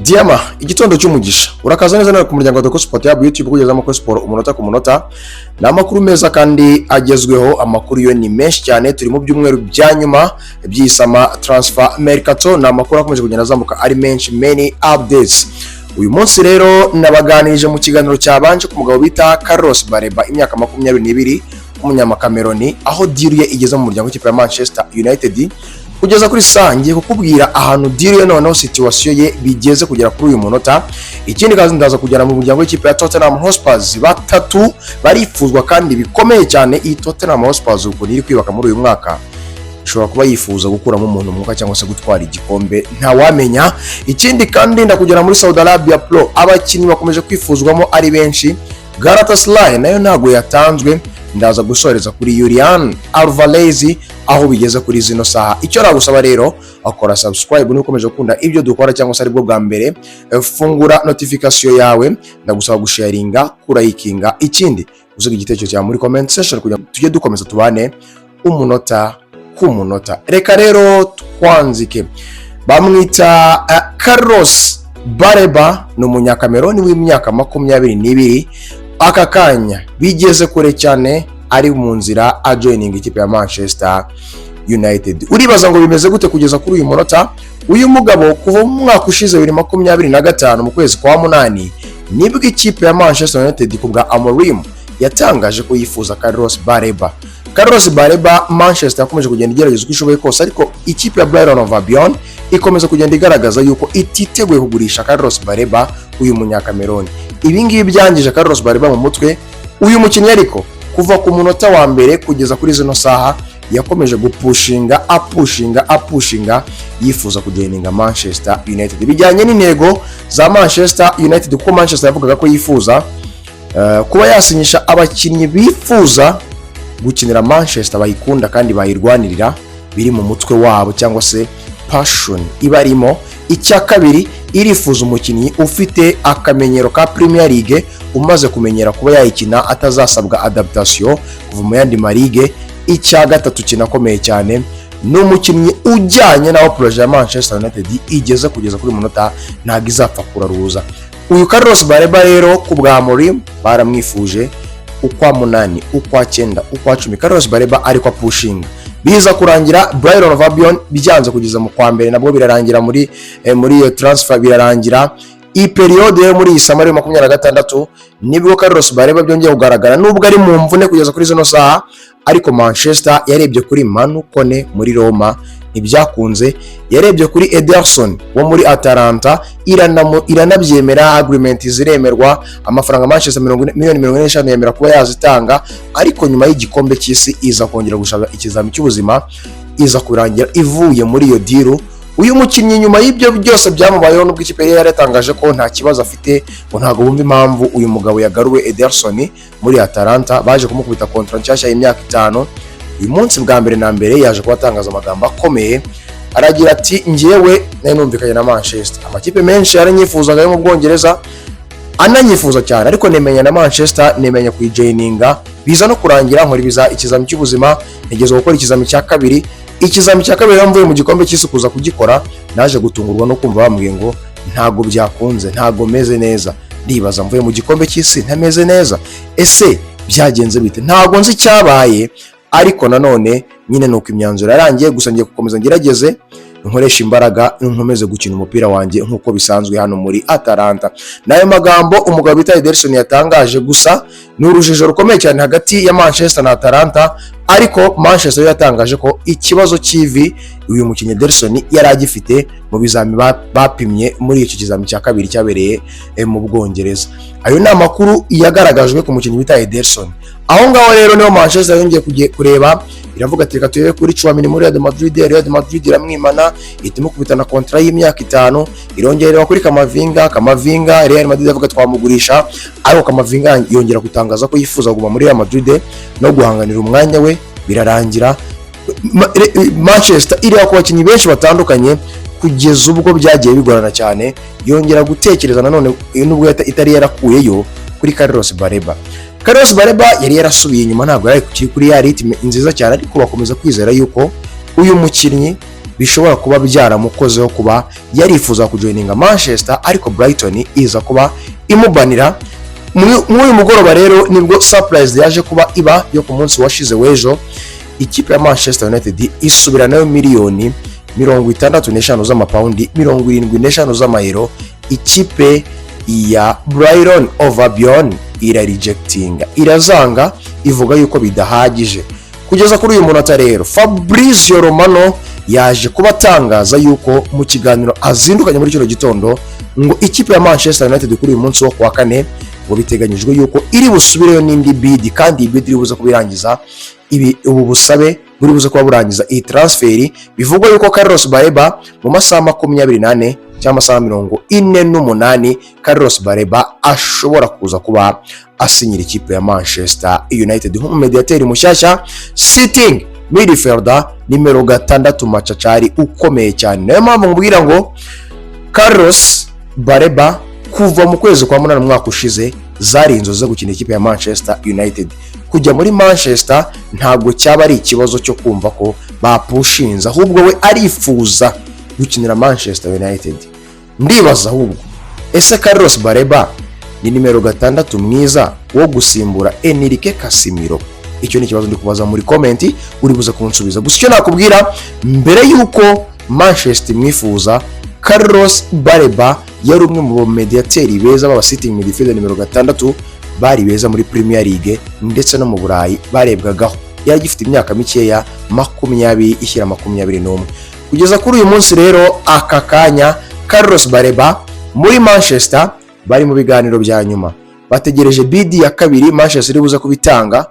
Diama igitondo cy'umugisha urakaza neza ku muryango wa DACCO Sport ya YouTube kugeza amakuru sport umunota ku munota na amakuru meza kandi agezweho. Amakuru yo ni menshi cyane, turi mu byumweru bya nyuma by'isama transfer mercato, na amakuru akomeje kugenda azamuka ari menshi, many updates. Uyu munsi rero nabaganirije mu kiganiro cyabanje ku mugabo bita BALEBA imyaka 22 umunyamakameroni, aho deal ye igeze mu muryango w'ikipe ya Manchester United kugeza kuri sangiye kukubwira ahantu deal ye noneho situation ye bigeze kugera kuri uyu munota. Ikindi kazi ndaza kugera mu muryango w'ikipe ya Tottenham Hotspur, batatu barifuzwa kandi bikomeye cyane. Iyi Tottenham Hotspur uko iri kwibaka muri uyu mwaka ishobora kuba yifuza gukuramo umuntu mwuka cyangwa se gutwara igikombe, nta wamenya. Ikindi kandi ndakugera muri Saudi Arabia Pro, abakinnyi bakomeje kwifuzwamo ari benshi. Galatasaray nayo ntago yatanzwe, ndaza gusoreza kuri AlVALEZ aho bigeze kuri zino saha. Icyo nagusaba rero akora subscribe nukomeje gukunda ibyo dukora cyangwa se aribwo bwa mbere, fungura notification yawe, ndagusaba gusharinga, kurayikinga, ikindi uzuga igitekerezo cyawe muri comment section kugira tujye dukomeza tubane umunota ku munota. Reka rero twanzike. Bamwita BALEBA ni umunyakameroni w'imyaka 22. Aka kanya bigeze kure cyane, ari mu nzira ajoining ikipe ya Manchester United. Uribaza ngo bimeze gute kugeza kuri uyu munota? Uyu mugabo kuva mu mwaka ushize 2025 mu kwezi kwa 8 nibwo ikipe ya Manchester United kubwa Amakuru yatangaje ko yifuza BALEBA. BALEBA Manchester yakomeje kugenda igerageza uko ishoboye kose, ariko ikipe ya Brighton of Albion ikomeza kugenda igaragaza yuko ititeguye kugurisha BALEBA uyu munyakameroni. Ibi ngibi byangije BALEBA mu mutwe. Uyu mukinnyi ariko kuva ku munota wa mbere kugeza kuri zino saha yakomeje apushinga yifuza kugeninga Manchester United. Bijyanye n'intego za Manchester United, kuko Manchester yavugaga ko yifuza kuba yasinyisha abakinnyi bifuza gukinira Manchester, bayikunda kandi bayirwanirira, biri mu mutwe wabo cyangwa se passion ibarimo. Icya kabiri, irifuza umukinnyi ufite akamenyero ka Premier League, umaze kumenyera kuba yayikina atazasabwa adaptation kuva mu yandi marigue. Icya gatatu kinakomeye cyane, ni umukinnyi ujyanye naho projet ya Manchester United igeze kugeza kuri munota ntago izapfa kuraruza. Uyu BALEBA rero ku bwa Amakuru baramwifuje ukwa 8, ukwa 9, ukwa 10. BALEBA ariko apushinga, biza kurangira Brighton of Albion byanze kugeza mu kwa mbere, nabwo birarangira muri iyo transfer birarangira. Iyi periode yo muri Isamari 26 nibwo BALEBA byongeye kugaragara, nubwo ari mu mvune kugeza kuri zino saha, ariko Manchester yarebye kuri Manu Kone muri Roma ntibyakunze, yarebye kuri Ederson wo muri Atalanta iranabyemera, agreement ziremerwa, amafaranga Manchester miliyoni 45 yemera kuba yazitanga, ariko nyuma y'igikombe cy'isi iza kongera gushaka ikizami cy'ubuzima, iza kurangira ivuye muri iyo deal. Uyu mukinnyi nyuma y'ibyo byose byamubayeho, nubwo ikipe yari yaratangaje ko nta kibazo afite, ngo ntago bumva impamvu uyu mugabo yagaruwe Ederson muri Atalanta, baje kumukubita contract nshyashya y'imyaka 5. Uyu munsi bwa mbere na mbere yaje kubatangaza amagambo akomeye, aragira ati ngiyewe numvikanye na Manchester, amakipe menshi yaranyifuzaga yo mu Bwongereza, ananyifuza cyane, ariko nemenya na Manchester, nemenya kuyijoininga, biza no kurangira nkora biza ikizami cy'ubuzima, nigeze gukora ikizami cya kabiri. Ikizami cya kabiri yamvuye mu gikombe cy'isi kuza kugikora, naje gutungurwa no kumva bambwiye ngo ntago byakunze, ntago meze neza. Ndibaza mvuye mu gikombe cy'isi ntameze neza, ese byagenze bite? Ntago nzi cyabaye, ariko nanone nyine nuko imyanzuro yarangiye. Gusa ngiye gukomeza ngerageze nkoresha imbaraga, nkomeze gukina umupira wanjye nkuko bisanzwe hano muri Atalanta. Nayo magambo umugabo bita Ederson yatangaje, gusa ni urujijo rukomeye cyane hagati ya Manchester na Atalanta, ariko Manchester yatangaje ko ikibazo cy'ivi uyu mukinnyi Ederson yari agifite mu bizami bapimye muri icyo kizami cya kabiri cyabereye mu Bwongereza. Ayo ni amakuru yagaragajwe ku mukinnyi bita Ederson. Aho ngaho rero niho Manchester yongeye kureba, iravuga ati reka tuye kuri Chouameni muri Real Madrid iramwimana, itimo kubitana kontra y'imyaka 5, irongerera kuri Kamavinga. Real Madrid yavuga twamugurisha, ariko Kamavinga yongera gutangaza ko yifuza kuguma muri Real Madrid no guhanganira umwanya we. Birarangira Manchester iri ku bakinnyi benshi batandukanye, kugeza ubwo byagiye bigorana cyane, yongera gutekereza nanone nubwo itari yarakuyeyo kuri BALEBA. BALEBA yari yarasubiye inyuma, ntabwo yari kuri ya ritme nziza cyane, ariko bakomeza kwizera yuko uyu mukinnyi bishobora kuba byaramukozeho kuba yarifuza kujoininga Manchester, ariko Brighton iza kuba imubanira. Muri mugoroba rero nibwo surprise yaje kuba iba yo ku munsi washize w'ejo, ikipe ya Manchester United isubira nayo miliyoni 65 z'amapaundi, 75 z'amayero. Ikipe ya Brighton of Albion irarejectinga, irazanga, ivuga yuko bidahagije. Kugeza kuri uyu munota rero Fabrizio Romano yaje kubatangaza yuko mu kiganiro azindukanye muri kino gitondo ngo ikipe ya Manchester United kuri uyu munsi wo kwa kane ngo biteganyijwe yuko iri busubireyo n'indi bid, kandi iyi bid iri buze kubirangiza ubu busabe buri buze kuba burangiza iyi transfer. Bivugwa yuko Carlos Baleba mu masaha 24 cyangwa amasaha 48 Carlos Baleba ashobora kuza kuba asinyira ikipe ya Manchester United nk'umumediateri mushyashya, sitting midfielder nimero 6 macacari ukomeye cyane. Nayo mpamvu mbwira ngo Carlos Baleba kuva mu kwezi kwa 8 mwaka ushize zari inzozi zo gukina ikipe ya Manchester United. Kujya muri Manchester ntabwo cyaba ari ikibazo cyo kumva ko bapushinza, ahubwo we arifuza gukinira Manchester United. Ndibaza ahubwo ese Carlos Baleba ni nimero 6 mwiza wo gusimbura Enrique Casemiro? Icyo ni kibazo ndi kubaza muri comment, uri buze kunsubiza. Gusa icyo nakubwira, mbere yuko Manchester mwifuza, Carlos Baleba yari umwe mu mediateri beza baba sitting midfielder nimero 6 bari beza muri Premier League ndetse no mu Burayi barebwagaho. Yari gifite imyaka mikeya 20 ishyira 21. Kugeza kuri uyu munsi rero aka kanya Carlos Baleba muri Manchester bari mu biganiro bya nyuma, bategereje bid ya kabiri Manchester iribuza kubitanga.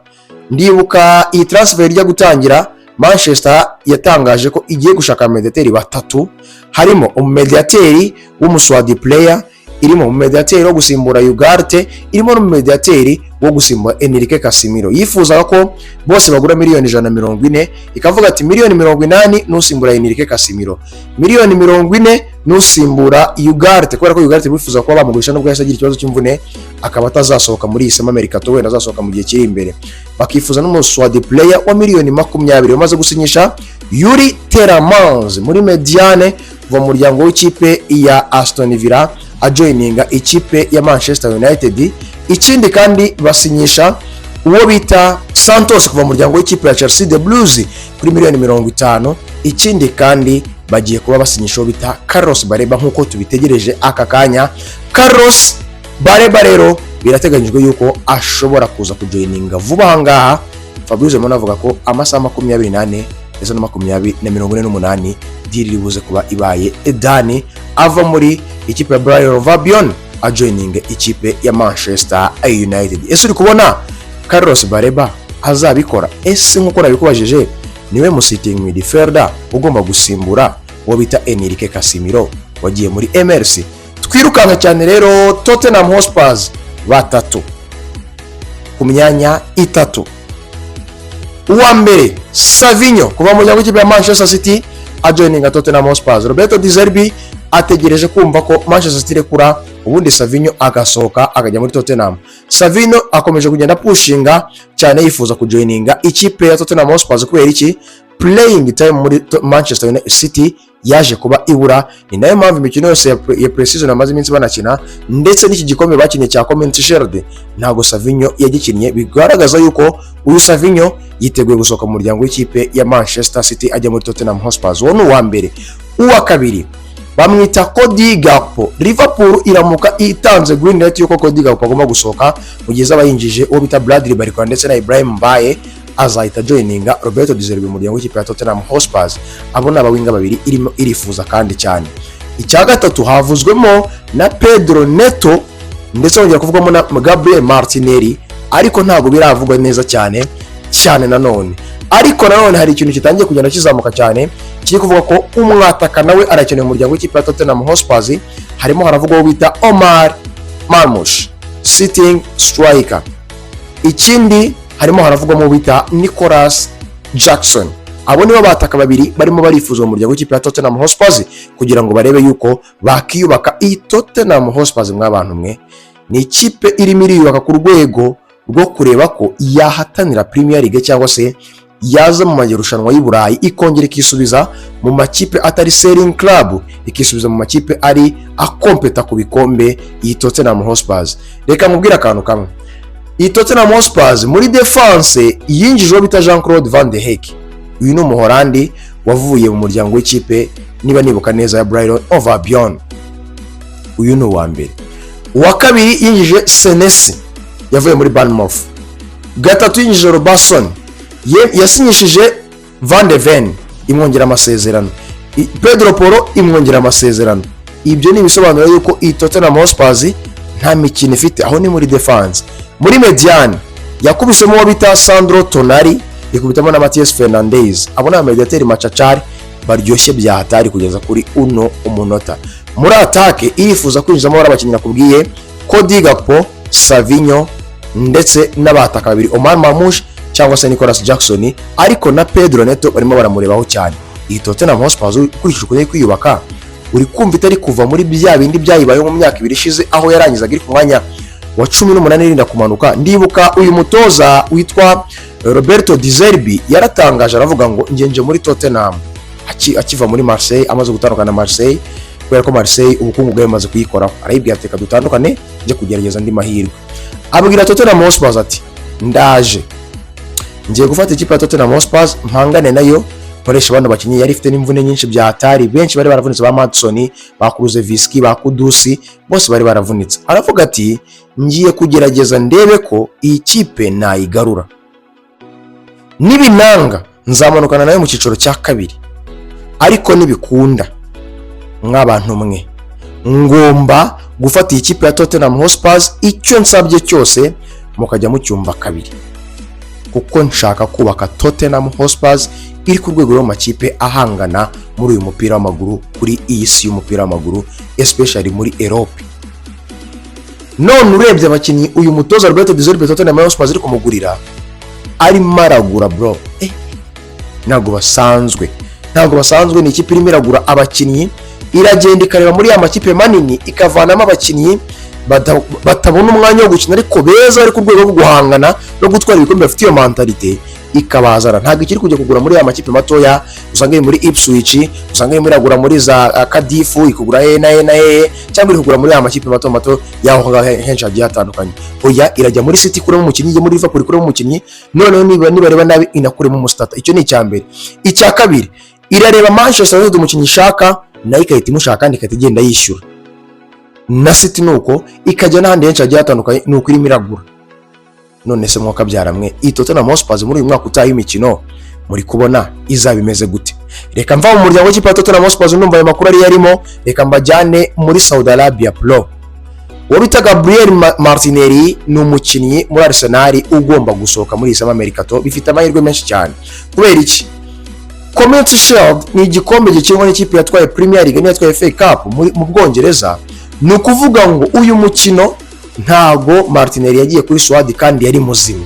Ndibuka iyi transfer ijya gutangira Manchester yatangaje ko igiye gushaka mediateri 3, harimo umediateri w'umuswadi player, irimo umediateri wo gusimbura Ugarte, irimo n'umediateri wo gusimbura Enrique Casemiro. Yifuzaga ko bose bagura miliyoni 140, ikavuga ati miliyoni 80 nusimbura Enrique Casemiro, miliyoni 40 nusimbura Ugarte, kubera ko Ugarte bifuza ko bamugurisha nubwo yasagira ikibazo cy'imvune akaba atazasohoka muri isema Americato, wenda azasohoka mu gihe kiri imbere. Bakifuza n'umuswadi player wa miliyoni 20 umaze gusinyisha Yuri Telemans muri Mediane kuva mu muryango w'ikipe ya Aston Villa ajoininga ikipe ya Manchester United. Ikindi kandi basinyisha uwo bita Santos kuva mu muryango w'ikipe ya Chelsea the Blues kuri miliyoni 50. Ikindi kandi bagiye kuba basinyisha uwo bita Carlos Baleba nk'uko tubitegereje aka kanya. Carlos Baleba rero birateganyijwe yuko ashobora kuza kujoininga vuba ahangaha. Fabrizio Romano avuga ko amasaha 28 ndetse na 48 diri buze kuba ibaye Dani ava muri ikipe ya Brighton of Albion ajoininga ikipe ya Manchester United. Ese uri kubona Carlos Baleba azabikora? Ese nkuko nabikubajije, niwe musiting midfielder ugomba gusimbura uwo bita Enrique Casemiro wagiye muri MLS? Twirukanka cyane rero Tottenham Hotspur 3 ku myanya 3. Uwa mbere Savinho kuva mu muryango w'ikipe ya Manchester City ajoininga Tottenham Hotspur. Roberto Di Zerbi ategereje kumva ko Manchester City rekura ubundi Savinho agasohoka akajya muri Tottenham. Savinho akomeje kugenda pushinga cyane yifuza kujoininga ikipe ya Tottenham Hotspur kubera iki playing time muri Manchester City yaje kuba ibura. Ni nayo mpamvu imikino yose ya pre-season amaze iminsi banakina ndetse n'iki gikombe bakinye cya Community Shield ntago Savinho yagikinnye, bigaragaza yuko uyu Savinho yiteguye gusohoka mu muryango w'ikipe ya Manchester City ajya muri Tottenham Hotspur. Uwo ni uwa mbere. Uwa kabiri bamwita Cody Gakpo. Liverpool iramuka itanze green light yuko Cody Gakpo agomba gusohoka mu gihe abayinjije uwo bita Bradley Barcola ndetse na Ibrahim Mbaye azahita joininga Roberto Di Zerbi mu muryango w'ikipe ya Tottenham Hotspur. Abona abawinga babiri irimo irifuza kandi cyane. Icya gatatu havuzwemo na Pedro Neto ndetse wongera kuvugwamo na Gabriel Martinelli, ariko ntago biravugwa neza cyane nanone. Ariko nanone hari ikintu kitangiye kugenda kizamuka cyane kiri kuvuga ko umwataka nawe arakeneye mu muryango w'ikipe ya Tottenham Hotspur. Harimo haravugwa bita Omar Marmoush, sitting striker. Ikindi harimo haravugwa mu bita Nicholas Jackson. Abo nibo bataka babiri barimo barifuzwa mu muryango w'ikipe ya Tottenham Hotspur kugira ngo barebe yuko bakiyubaka. iyi Tottenham Hotspur mw'abantu mwe ni ikipe irimo iriyubaka ku rwego rwo kureba ko yahatanira Premier League cyangwa se yaza mu marushanwa y'u Burayi ikongera ikisubiza mu makipe atari selling club, ikisubiza mu makipe ari akompeta ku bikombe iyi Tottenham Hotspur. Reka mubwira akantu kamwe, iyi Tottenham Hotspur muri defense yinjijeho bita Jean-Claude Van de Beek. Uyu ni umuholandi wavuye mu muryango w'ikipe niba nibuka neza ya Brighton of Albion. Uyu ni uwa mbere. Uwa kabiri yinjije Senesi yavuye muri Bournemouth. Gatatu yinjije Robertson yasinyishije Van de Ven imwongera amasezerano. Pedro Porro imwongera amasezerano. Ibyo ni ibisobanuro yuko iyi Tottenham Hotspur nta mikino ifite, aho ni muri defense. Muri mediane yakubisemo uwo bita Sandro Tonali, yakubitamo na Matheus Fernandes. Abo ni amediateri macacari baryoshye bya hatari kugeza kuri uno umunota. Muri atake irifuza kwinjizamo abakinnyi nakubwiye Cody Gakpo, Savinho ndetse n'abataka babiri Omar Marmoush cyangwa se Nicolas Jackson, ariko na Pedro Neto barimo baramurebaho cyane. Iyi Tottenham Hotspur ukurikije uko kwiyubaka uri kumva itari kuva muri bya bindi byayibayeho mu myaka 2 ishize aho yarangizaga iri ku mwanya wa 18 irinda kumanuka. Ndibuka uyu mutoza witwa Roberto Di Zerbi yaratangaje aravuga ngo ngenje muri Tottenham akiva muri Marseille, amaze gutandukana na Marseille kubera ko Marseille ubukungu bwe yamaze kuyikoraho. Arayibwira ati dutandukane nje kugerageza ndi mahirwe. Abwira Tottenham Hotspur ati ndaje ngiye gufata ikipe ya Tottenham Hotspur mpangane nayo, koresha bano bakinyi yari ifite n'imvune nyinshi bya hatari, benshi bari baravunitse, ba Madison, ba Kulusevski, ba Kudusi, bose bari baravunitse. Aravuga ati ngiye kugerageza ndebe ko iyi kipe nayigarura, nibinanga nzamanukana nayo mu ciciro cya kabiri, ariko nibikunda nk'abantu mwe ngomba gufata iyi kipe ya Tottenham Hotspur icyo nsabye cyose mukajya mu cyumba kabiri, kuko nshaka kubaka Tottenham Hotspur iri ku rwego rw'amakipe ahangana muri uyu mupira w'amaguru, kuri iyi si y'umupira w'amaguru, especially muri Europe. None urebye abakinnyi uyu mutoza Roberto Di Zerbi Tottenham Hotspur iri kumugurira ari maragura bro, ntabwo basanzwe, ni ikipe irimo iragura abakinnyi, iragenda ikareba muri ya makipe manini ikavanamo abakinnyi batabona umwanya wo gukina ariko beza ari ku rwego rwo guhangana no gutwara ibikombe bafite iyo mentalite, ikabazana. Ntabwo ikiri kujya kugura muri ya makipe matoya usanga muri Ipswich, usanga muri iragura muri za Cardiff, ikugura na cyangwa iri kugura muri ya makipe mato yaho henshi hagiye hatandukanye. Oya, irajya muri City kuremo umukinnyi, ijya muri Liverpool kuremo umukinnyi, noneho nibareba nabi inakuremo umustata. Icyo ni icyambere. Icya kabiri, irareba Manchester United umukinnyi ishaka nayo ikahita imushaka kandi ikahita igenda yishyura. Na City nuko ikajya n'ahandi henshi hagiye hatandukanye, nuko irimo iragura. None se mwaka byaramwe iyi Tottenham Hotspur muri uyu mwaka utaha imikino muri kubona izaba imeze gute? Reka mva mu muryango w'ikipe ya Tottenham Hotspur numva ayo makuru ari yarimo, reka mbajyane muri Saudi Arabia Pro. Uwo bita Gabriel Martinelli ni umukinnyi muri Arsenal ugomba gusohoka muri Isama Mercato, bifite amahirwe menshi cyane. Kubera iki? Community Shield ni igikombe gikinwa n'ikipe yatwaye Premier League n'iyatwaye FA Cup mu Bwongereza. Ni ukuvuga ngo uyu mukino ntago Martinelli yagiye kuri Swadi kandi yari muzima.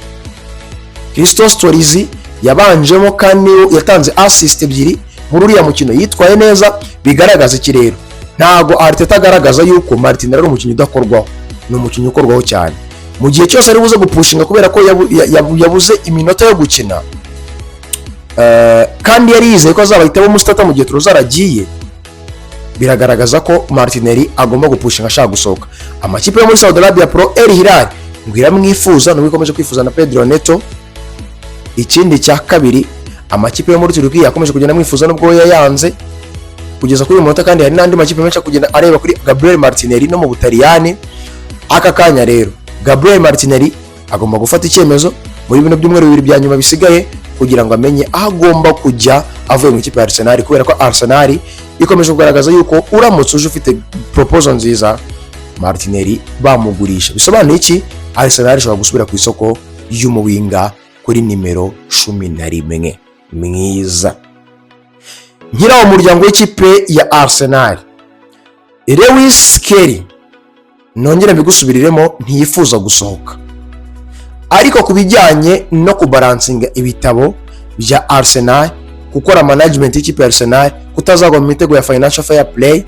Christos Torizi yabanjemo kandi yatanze assist ebyiri muri uriya mukino, yitwaye neza, bigaragaza iki rero? Ntago Arteta agaragaza yuko Martinelli ari umukinnyi udakorwaho, ni umukinnyi ukorwaho cyane. Mu gihe cyose ari buze gupushinga kubera ko yabuze iminota yo gukina, kandi yari yizeye ko azabahitamo umustata mu gihe turuzaragiye, biragaragaza ko Martinelli agomba gupushinga ashaka gusohoka. Amakipe yo muri Saudi Arabia Pro, El Hilal ngira mwifuza no bikomeje kwifuza na Pedro Neto. Ikindi cya kabiri, amakipe yo muri Turkiya yakomeje kugenda mwifuza nubwo yayanze kugeza kuri uyu munota, kandi hari n'andi makipe menshi kugenda areba kuri Gabriel Martinelli no mu Butaliyani. Aka kanya rero Gabriel Martinelli agomba gufata icyemezo muri bino byumweru bibiri bya nyuma bisigaye kugira ngo amenye aho agomba kujya avuye mu ikipe ya Arsenal, kubera ko Arsenal ikomeje kugaragaza yuko uramutse uje ufite proposal nziza Martinelli bamugurisha. Bisobanuye iki? Arsenal ishobora gusubira ku isoko y'umuwinga kuri nimero 11 mwiza. Nkira mu muryango w'ikipe ya Arsenal, Lewis Kelly nongera mbigusubiriremo ntiyifuza gusohoka, ariko kubijyanye no kubalansinga ibitabo bya Arsenal, gukora management y'ikipe ya Arsenal, kutazagwa mu mitego ya financial fair play,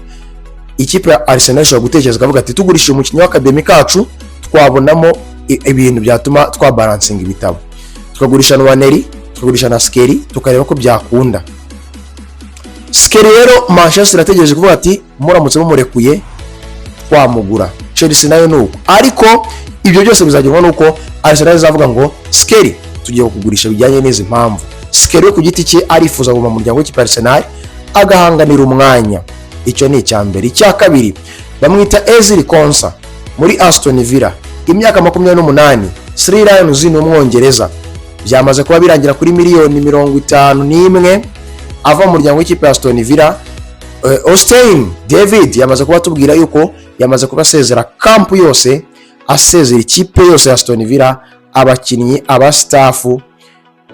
ikipe ya Arsenal ishobora gutekereza kavuga ati tugurisha umukinnyi w'akademi kacu twabonamo ibintu byatuma twabalansinga ibitabo, tukagurisha Nwaneri, tukagurisha na Skeri tukareba ko byakunda. Skeri rero Manchester irategereje kuvuga ati muramutse mumurekuye twamugura. Chelsea nayo nuko, ariko ibyo byose bizagerwa nuko Arsenal izavuga ngo Skeri tugiye kugurisha bijyanye n'izi mpamvu. Skeri ku giti cye arifuza guma mu muryango w'ikipe Arsenal agahanganira umwanya. Icyo ni icyambere. Icya kabiri bamwita Ezri Konsa muri Aston Villa, imyaka 28, Sri Lions ni umwongereza. Byamaze kuba birangira kuri miliyoni 51 ava mu muryango w'ikipe Aston Villa. Austin David yamaze kuba tubwira yuko yamaze kuba asezera camp yose, asezera ikipe yose ya Aston Villa, abakinnyi aba staff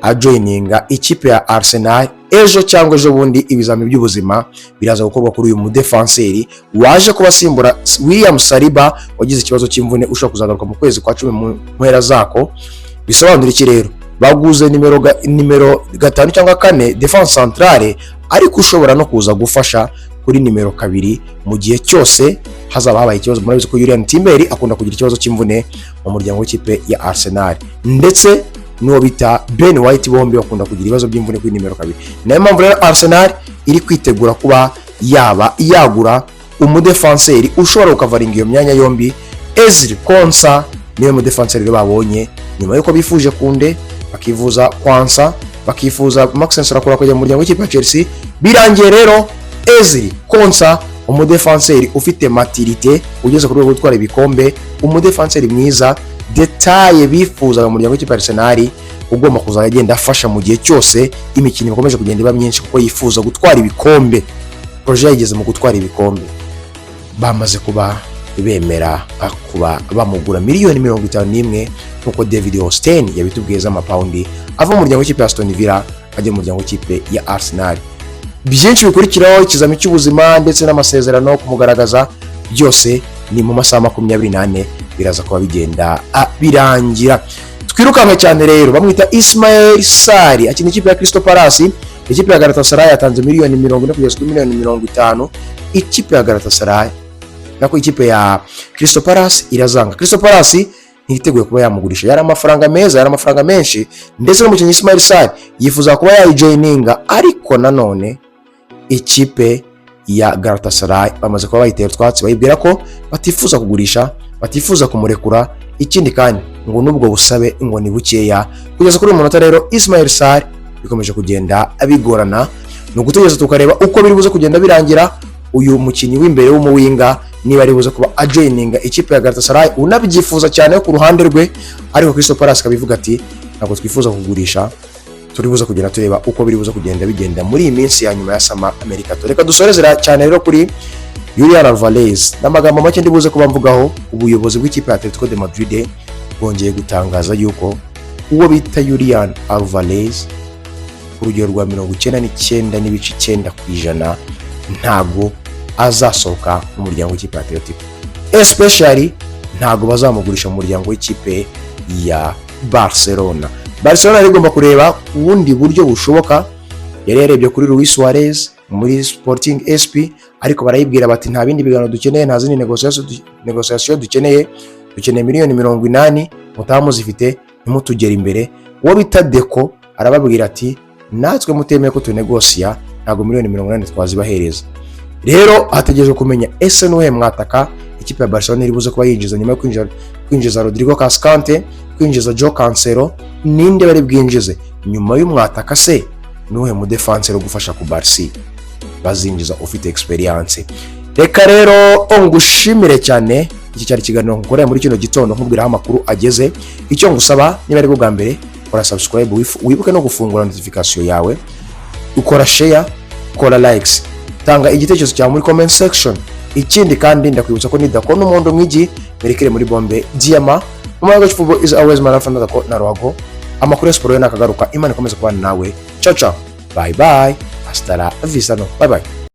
ajoininga ikipe ya Arsenal. Ejo cyangwa ejo bundi ibizami by'ubuzima biraza gukorwa kuri uyu mudefenseri waje kubasimbura William Saliba wagize ikibazo cy'imvune ushobora kuzagaruka mu kwezi kwa 10 mu mpera zako. Bisobanura iki rero? Baguze nimero 5 cyangwa 4 defense centrale, ariko ushobora no kuza gufasha kuri nimero 2 mu gihe cyose hazaba habaye ikibazo. Murabizi ko Julian Timberi akunda kugira ikibazo cy'imvune mu muryango w'ikipe ya Arsenal, ndetse n'uwo bita Ben White, bombi bakunda kugira ibibazo by'imvune kuri nimero 2. Nayo mpamvu rero Arsenal iri kwitegura kuba yagura umudefenseri ushobora kukavaringa iyo myanya yombi. Ezri Konsa niwe mudefenseri babonye nyuma yuko bifuje Kunde, bakivuza Kwansa, bakifuza Maxence Rakora kujya mu muryango w'ikipe ya Chelsea. Birangiye rero Ezri Konsa, umudefenseri ufite maturité, ugeze ku rwego gutwara ibikombe, umudefenseri mwiza, detaye bifuza mu muryango w'ikipe ya Arsenal, ugomba kuzagenda afasha mu gihe cyose imikino ikomeje kugenda iba myinshi, kuko yifuza gutwara ibikombe. Projet yigeze mu gutwara ibikombe, bamaze kuba bemera kuba bamugura miliyoni 51 nkuko David Austin yabitubwiye z'amapaundi ava mu muryango w'ikipe ya Aston Villa ajya mu muryango w'ikipe ya Arsenal. Byinshi bikurikiraho ikizami cy'ubuzima ndetse n'amasezerano kumugaragaza, byose ni mu masaha 24 biraza kuba bigenda birangira. Twirukanka cyane rero bamwita Ismail Sarr akina ikipe ya Crystal Palace. Ikipe ya Galatasaray yatanze miliyoni 40 kugeza kuri miliyoni 50. Ikipe ya Galatasaray nako ikipe ya Crystal Palace irazanga. Crystal Palace ntiteguye kuba yamugurisha, yari amafaranga meza, yari amafaranga menshi, ndetse n'umukinnyi Ismail Sarr yifuza kuba yayijoininga, ariko nanone ikipe ya Galatasaray bamaze kuba bayitera twatsi, bayibwira ko batifuza kugurisha, batifuza kumurekura. Ikindi kandi ngo nubwo busabe ngo ni bukeya. Kugeza kuri umunota rero Ismail Sarr bikomeje kugenda abigorana, no gutegereza tukareba uko biri buze kugenda birangira. Uyu mukinnyi w'imbere w'umuwinga niba ari buze kuba ajoininga ikipe ya Galatasaray, unabyifuza cyane ku ruhande rwe, ariko Crystal Palace kabivuga ati ntabwo twifuza kugurisha, turi buze kugenda tureba uko biri buze kugenda bigenda muri iyi minsi ya nyuma ya Sama America. Reka dusorezera cyane rero kuri Julian Alvarez. N'amagambo make ndi buze kuba mvugaho. Ubuyobozi bw'ikipe ya Atletico de Madrid bwongeye gutangaza yuko uwo bita Julian Alvarez ku rugero rwa 99.9% ntago azasohoka mu muryango w'ikipe ya Atletico, especially ntago bazamugurisha mu muryango w'ikipe ya Barcelona. Barcelona igomba kureba ubundi buryo bushoboka. Yari yarebye kuri Luis Suarez muri Sporting SP, ariko barayibwira bati nta bindi biganiro dukeneye, nta zindi negociation dukeneye miliyoni 80 mutamu zifite, nimutugera imbere. Uwo bita DACCO arababwira ati natwe mutemeye ko tunegosia, ntago miliyoni 80 twazibahereza. Rero hategereje kumenya ese nuhe mwataka ikipe ya Barcelona iri buze kuba yinjiza nyuma yo kwinjiza Rodrigo Cascante, kwinjiza Joe Cancelo. Ninde bari bwinjize nyuma y'umwataka? Se nuhe mu defenseur gufasha ku Barca bazinjiza ufite experience. Reka rero ngushimire cyane. Iki cyari kiganiro nkorera muri kino gitondo nkubwira amakuru ageze. Icyo ngusaba niba ari bwa mbere, kora subscribe, wibuke no gufungura notification yawe, ukora share, ukora likes, tanga igitekerezo cyawe muri comment section. Ikindi kandi ndakwibutsa ko ni DACCO n'umuhondo mwigi merekere muri bombe diama. Umwaka football is always marathon DACCO na ruhago. Amakuru ya sport yo nakagaruka. Imana ikomeze kubana nawe. Ciao ciao, bye bye, hasta la vista, no bye bye.